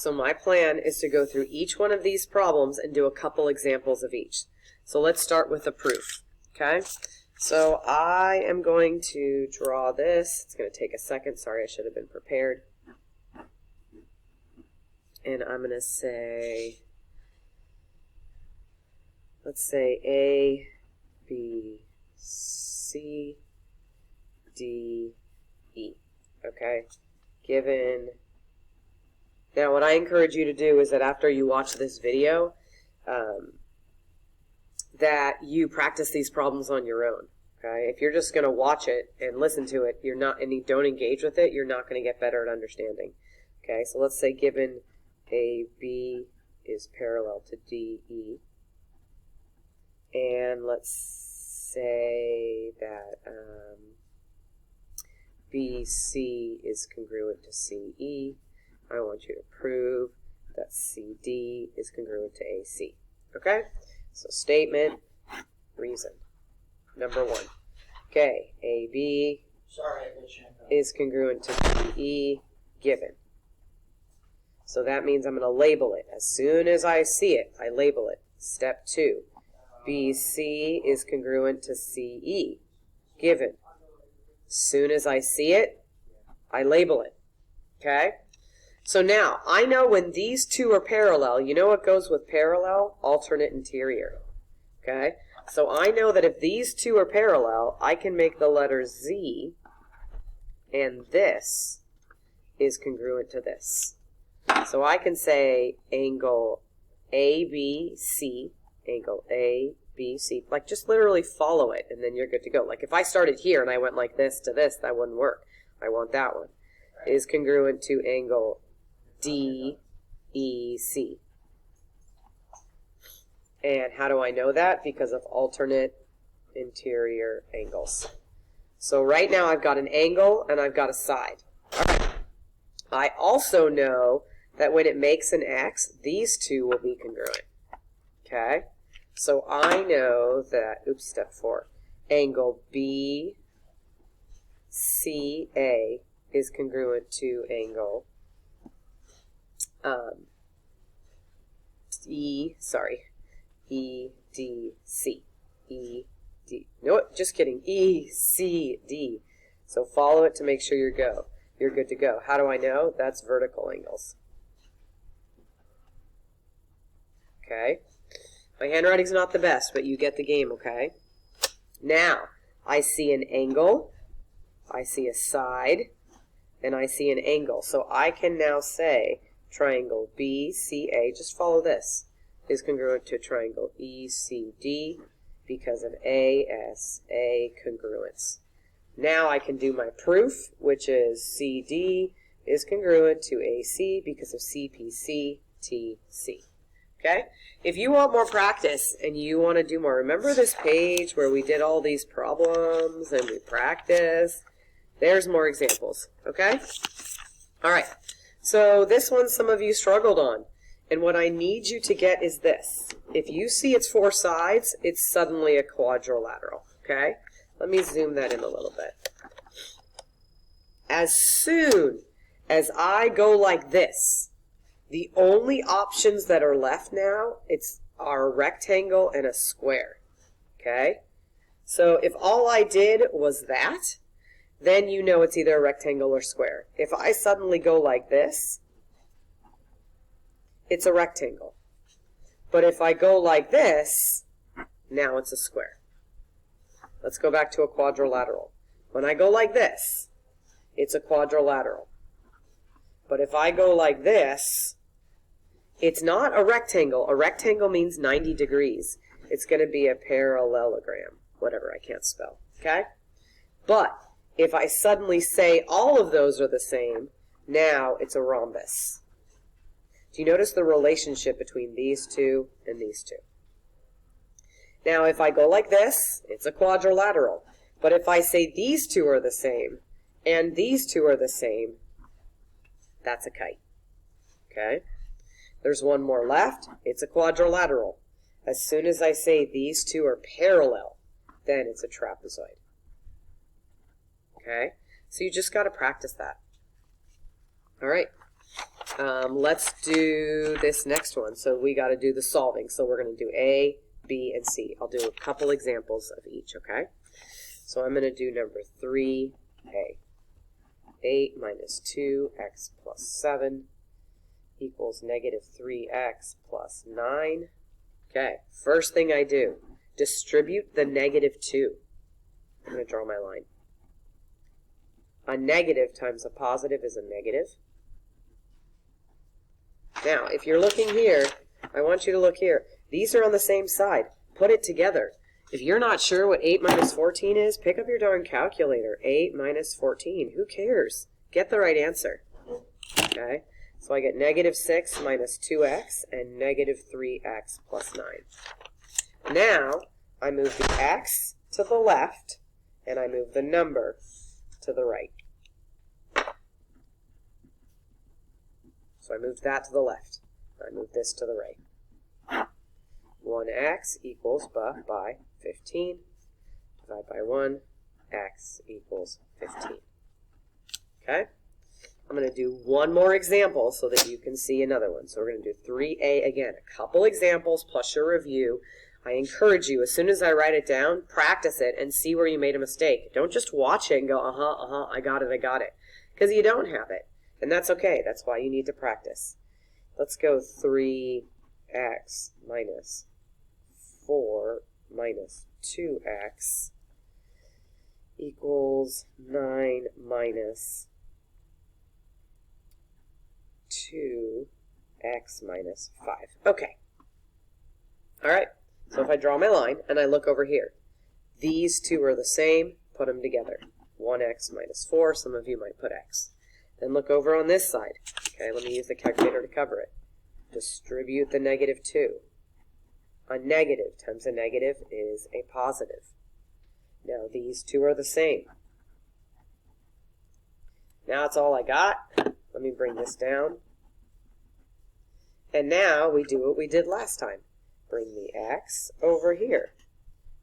So my plan is to go through each one of these problems and do a couple examples of each. So let's start with a proof, okay? So I am going to draw this. It's going to take a second. Sorry, I should have been prepared. And I'm going to say, let's say A, B, C, D, E, okay? Given. Now what I encourage you to do is that after you watch this video, that you practice these problems on your own, okay? If you're just going to watch it and listen to it, you're not, and you don't engage with it, you're not going to get better at understanding, okay? So let's say given AB is parallel to DE, and let's say that BC is congruent to CE. I want you to prove that CD is congruent to AC. Okay? So statement, reason. Number one. Okay, AB is congruent to DE, given. So that means I'm going to label it. As soon as I see it, I label it. Step 2. BC is congruent to CE, given. As soon as I see it, I label it. Okay? So now, I know when these two are parallel, you know what goes with parallel? Alternate interior. Okay? So I know that if these two are parallel, I can make the letter Z, and this is congruent to this. So I can say angle ABC, angle ABC, like just literally follow it, and then you're good to go. Like if I started here and I went like this to this, that wouldn't work. I want that one. Is congruent to angle DEC. And how do I know that? Because of alternate interior angles. So right now I've got an angle and I've got a side. All right. I also know that when it makes an X, these two will be congruent. Okay? So I know that, oops, step 4, angle BCA is congruent to angle EDC. No, just kidding. ECD. So follow it to make sure you're good to go. How do I know? That's vertical angles. Okay? My handwriting's not the best, but you get the game, okay? Now, I see an angle, I see a side, and I see an angle. So I can now say triangle BCA, just follow this, is congruent to triangle ECD because of ASA congruence. Now I can do my proof, which is CD is congruent to AC because of CPC TC. Okay? If you want more practice and you want to do more, remember this page where we did all these problems and we practiced? There's more examples. Okay? All right. So this one some of you struggled on. And what I need you to get is this. If you see it's 4 sides, it's suddenly a quadrilateral. Okay? Let me zoom that in a little bit. As soon as I go like this, the only options that are left now are a rectangle and a square. Okay? So if all I did was that, then you know it's either a rectangle or square. If I suddenly go like this, it's a rectangle. But if I go like this, now it's a square. Let's go back to a quadrilateral. When I go like this, it's a quadrilateral. But if I go like this, it's not a rectangle. A rectangle means 90 degrees. It's going to be a parallelogram. Whatever, I can't spell. Okay? But if I suddenly say all of those are the same, now it's a rhombus. Do you notice the relationship between these two and these two? Now, if I go like this, it's a quadrilateral. But if I say these two are the same and these two are the same, that's a kite. Okay? There's one more left. It's a quadrilateral. As soon as I say these two are parallel, then it's a trapezoid. Okay? So you just got to practice that. All right. Let's do this next one. So we got to do the solving. So we're going to do A, B, and C. I'll do a couple examples of each, okay? So I'm going to do number 3A. 8 minus 2x plus 7 equals negative 3x plus 9. Okay, first thing I do, distribute the negative 2. I'm going to draw my line. A negative times a positive is a negative. Now, if you're looking here, I want you to look here. These are on the same side. Put it together. If you're not sure what 8 minus 14 is, pick up your darn calculator. 8 minus 14. Who cares? Get the right answer. Okay? So I get negative 6 minus 2x and negative 3x plus 9. Now, I move the x to the left, and I move the number to the right. So I moved that to the left. I moved this to the right. 1x equals by 15. Divide by 1. X equals 15. Okay? I'm going to do one more example so that you can see another one. So we're going to do 3A again. A couple examples plus your review. I encourage you, as soon as I write it down, practice it and see where you made a mistake. Don't just watch it and go, I got it. Because you don't have it. And that's okay. That's why you need to practice. Let's go 3x minus 4 minus 2x equals 9 minus 2x minus 5. Okay. All right. So if I draw my line and I look over here, these two are the same. Put them together. 1x minus 4. Some of you might put x. Then look over on this side. Okay, let me use the calculator to cover it. Distribute the negative 2. A negative times a negative is a positive. Now these two are the same. Now that's all I got. Let me bring this down. And now we do what we did last time. Bring the x over here.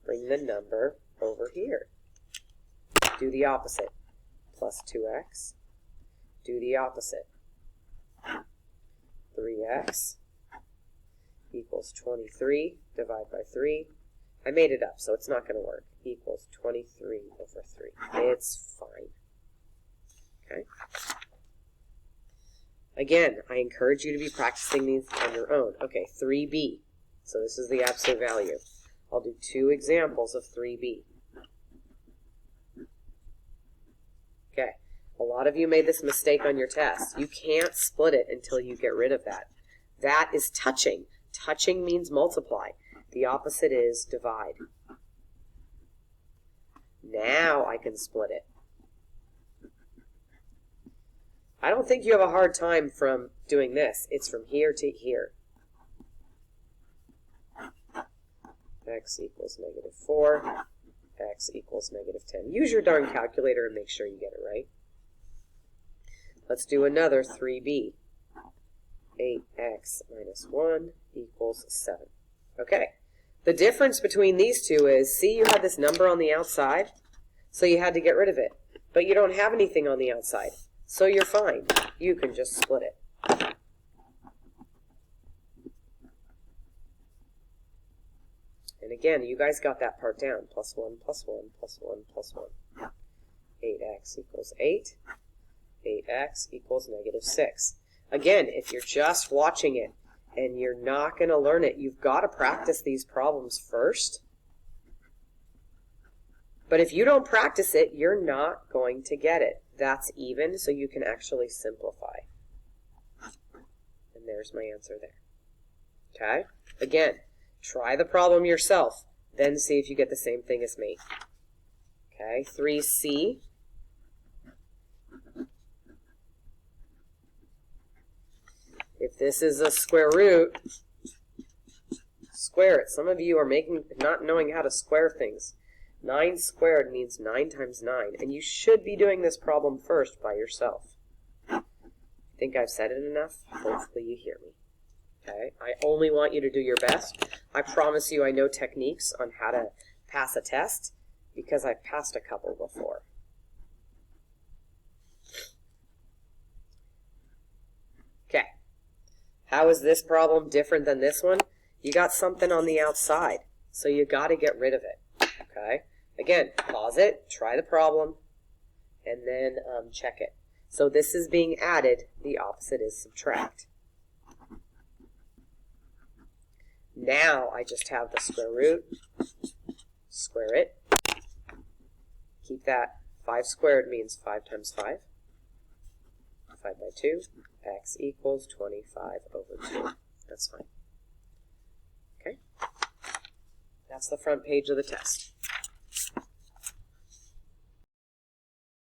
Bring the number over here. Do the opposite. Plus 2x. Do the opposite. 3x equals 23. Divide by 3. I made it up, so it's not going to work. Equals 23 over 3. It's fine. Okay? Again, I encourage you to be practicing these on your own. Okay, 3b. So this is the absolute value. I'll do two examples of 3b. Okay. A lot of you made this mistake on your test. You can't split it until you get rid of that. That is touching. Touching means multiply. The opposite is divide. Now I can split it. I don't think you have a hard time from doing this. It's from here to here. X equals negative 4. X equals negative 10. Use your darn calculator and make sure you get it right. Let's do another 3b. 8x minus 1 equals 7. Okay. The difference between these two is, see, you had this number on the outside, so you had to get rid of it. But you don't have anything on the outside, so you're fine. You can just split it. And again, you guys got that part down. Plus 1, plus 1, plus 1, plus 1. 8x equals 8. 8x equals negative 6. Again, if you're just watching it and you're not going to learn it, you've got to practice these problems first. But if you don't practice it, you're not going to get it. That's even, so you can actually simplify. And there's my answer there. Okay? Again, try the problem yourself, then see if you get the same thing as me. Okay, 3c. If this is a square root, square it. Some of you are not knowing how to square things. 9 squared means 9 times 9, and you should be doing this problem first by yourself. I think I've said it enough. Hopefully you hear me. Okay? I only want you to do your best. I promise you I know techniques on how to pass a test because I've passed a couple before. Okay. How is this problem different than this one? You got something on the outside, so you got to get rid of it. Okay. Again, pause it, try the problem, and then check it. So this is being added. The opposite is subtract. Now I just have the square root. Square it. Keep that. 5 squared means 5 times 5. 5 by 2. X equals 25 over 2. That's fine. Okay? That's the front page of the test.